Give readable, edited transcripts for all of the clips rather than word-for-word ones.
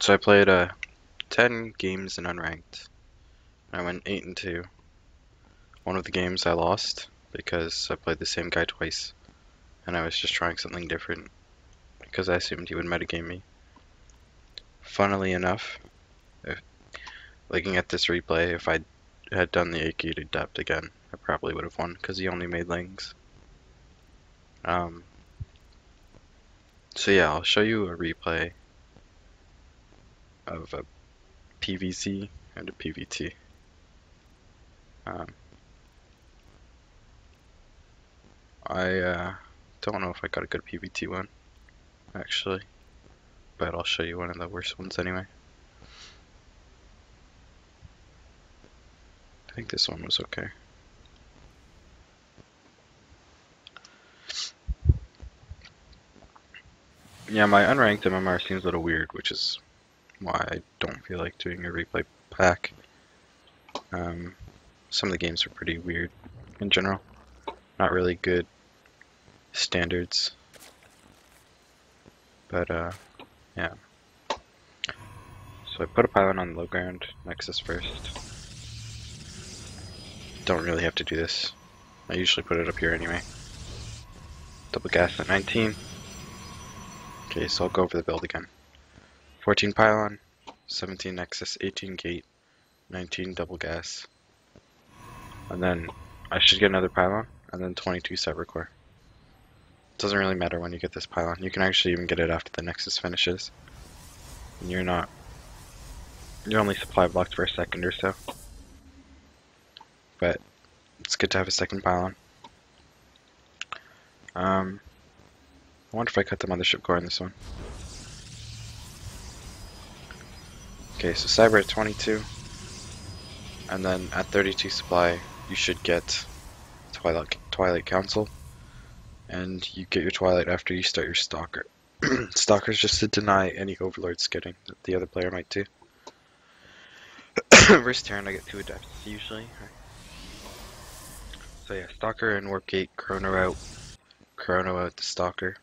So I played 10 games in unranked. I went 8-2. One of the games I lost because I played the same guy twice, and I was just trying something different because I assumed he would metagame me. Funnily enough, looking at this replay, if I had done the 8-gate adept again, I probably would have won because he only made lings. So yeah, I'll show you a replay of a PVC and a PVT. I don't know if I got a good PVT one, actually, but I'll show you one of the worst ones anyway. I think this one was okay. Yeah, my unranked MMR seems a little weird, which is why I don't feel like doing a replay pack. Some of the games are pretty weird in general. Not really good standards. But, yeah. So I put a pylon on the low ground, Nexus first. Don't really have to do this. I usually put it up here anyway. Double gas at 19. Okay, so I'll go over the build again. 14 pylon, 17 Nexus, 18 gate, 19 double gas. And then I should get another pylon, and then 22 cyber core. Doesn't really matter when you get this pylon. You can actually even get it after the Nexus finishes. And you're only supply blocked for a second or so. But it's good to have a second pylon. I wonder if I cut the mothership core in this one. Okay, so cyber at 22. And then at 32 supply, you should get Twilight Council. And you get your Twilight after you start your Stalker. Stalker's just to deny any Overlord skidding that the other player might do. First turn, I get 2 adepts, usually. So yeah, Stalker and Warp Gate, Chrono out the Stalker.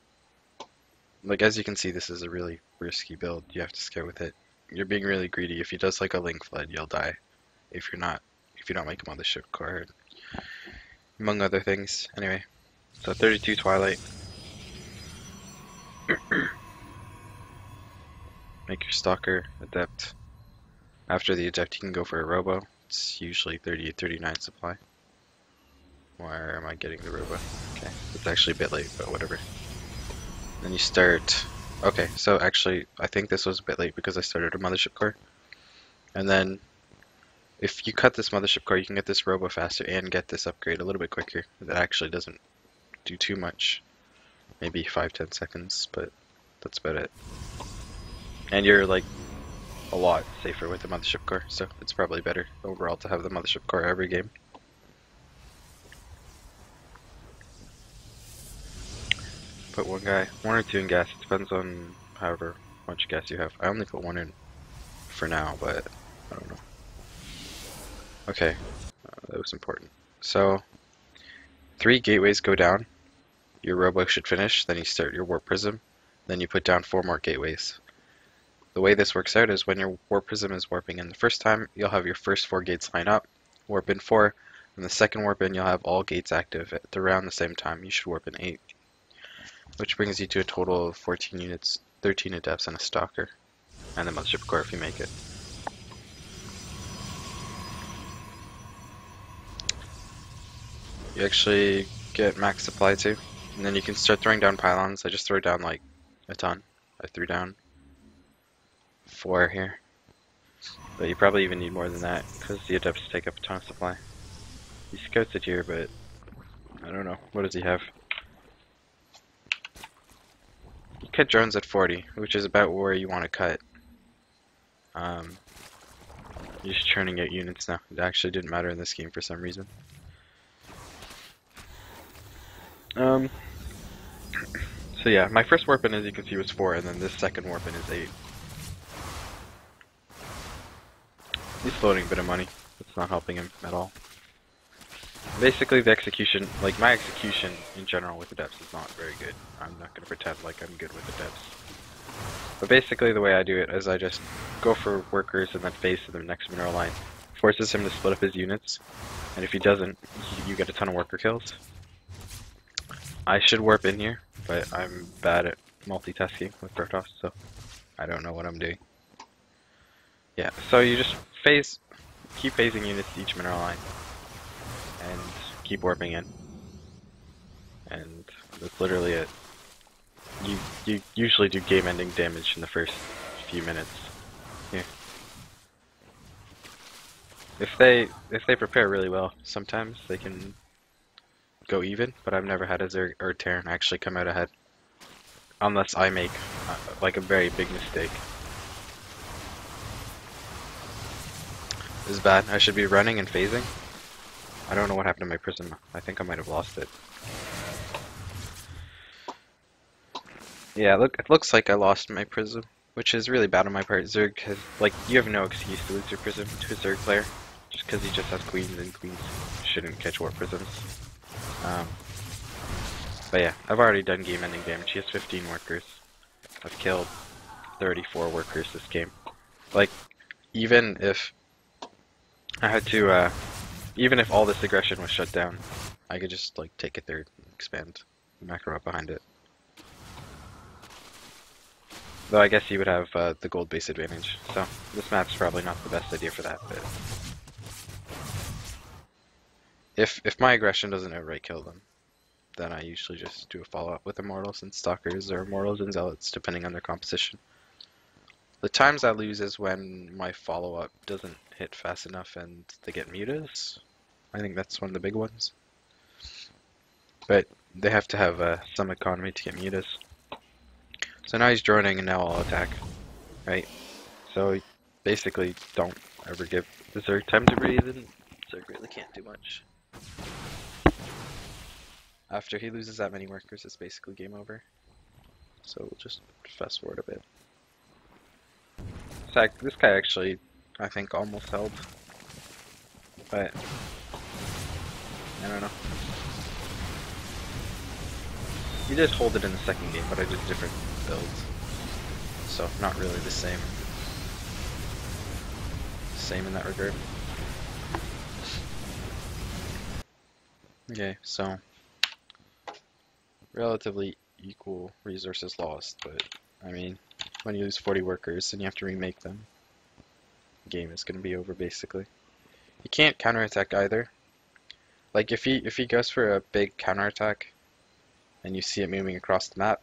Like, as you can see, this is a really risky build. You have to scare with it. You're being really greedy. If he does like a Link Flood, you'll die. If you don't make him on the ship core, among other things. Anyway, so 32 Twilight. Make your Stalker adept. After the adept, you can go for a Robo. It's usually 38-39 supply. Where am I getting the Robo? Okay, it's actually a bit late, but whatever. Then you start. Okay, so actually, I think this was a bit late because I started a mothership core. And then, if you cut this mothership core, you can get this Robo faster and get this upgrade a little bit quicker. That actually doesn't do too much. Maybe 5-10 seconds, but that's about it. And you're like a lot safer with the mothership core, so it's probably better overall to have the mothership core every game. Put one guy, 1 or 2 in gas, it depends on however much gas you have. I only put 1 in for now, but I don't know. Okay, that was important. So, 3 gateways go down, your Robo should finish, then you start your Warp Prism, then you put down 4 more gateways. The way this works out is when your Warp Prism is warping in the first time, you'll have your first 4 gates line up, warp in 4, and the second warp in you'll have all gates active at around the same time. You should warp in 8. Which brings you to a total of 14 units, 13 adepts, and a Stalker. And the mothership core if you make it. You actually get max supply too. And then you can start throwing down pylons. I just throw down like a ton. I threw down 4 here. But you probably even need more than that because the adepts take up a ton of supply. He scouts it here, but I don't know. What does he have? You cut drones at 40, which is about where you want to cut. You're just churning out units now. It actually didn't matter in this game for some reason. So yeah, my first warp in, as you can see, was 4, and then this second warp in is 8. He's floating a bit of money. It's not helping him at all. Basically, the execution, like my execution in general with adepts is not very good. I'm not going to pretend like I'm good with adepts. But basically the way I do it is I just go for workers and then phase to the next mineral line. Forces him to split up his units, and if he doesn't, you get a ton of worker kills. I should warp in here, but I'm bad at multitasking with Protoss, so I don't know what I'm doing. Yeah, so you just keep phasing units to each mineral line, and keep warping in. And that's literally it. You usually do game-ending damage in the first few minutes. Here. If they prepare really well, sometimes they can go even, but I've never had a Zerg or Terran actually come out ahead. Unless I make like a very big mistake. This is bad. I should be running and phasing. I don't know what happened to my prism. I think I might have lost it. Yeah, look, it looks like I lost my prism, which is really bad on my part. Zerg has, like, you have no excuse to lose your prism to a Zerg player, just because he just has queens, and queens shouldn't catch warp prisms. But yeah, I've already done game-ending damage. He has 15 workers. I've killed 34 workers this game. Like, even if I had to, even if all this aggression was shut down, I could just, like, take a third and expand macro up behind it. Though I guess he would have the gold base advantage, so this map's probably not the best idea for that, but if my aggression doesn't outright kill them, then I usually just do a follow-up with Immortals and Stalkers, or Immortals and Zealots, depending on their composition. The times I lose is when my follow-up doesn't hit fast enough and they get mutas. I think that's one of the big ones. But they have to have some economy to get mutas. So now he's droning and now I'll attack, right? So basically don't ever give the Zerg time to breathe, and Zerg really can't do much. After he loses that many workers, it's basically game over. So we'll just fast forward a bit. This guy actually, I think, almost held. But I don't know. He did hold it in the second game, but I did different builds. So not really the same. Same in that regard. Okay, so relatively equal resources lost, but I mean, when you lose 40 workers and you have to remake them, the game is going to be over basically. You can't counterattack either. Like if he goes for a big counterattack and you see it moving across the map,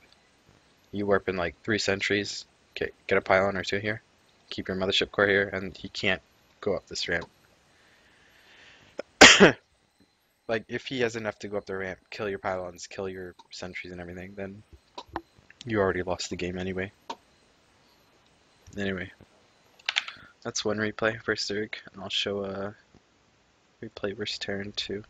you warp in like 3 sentries, get a pylon or 2 here, keep your mothership core here, and he can't go up this ramp. Like if he has enough to go up the ramp, kill your pylons, kill your sentries and everything, then you already lost the game anyway. Anyway, that's one replay versus Zerg, and I'll show a replay versus Terran too.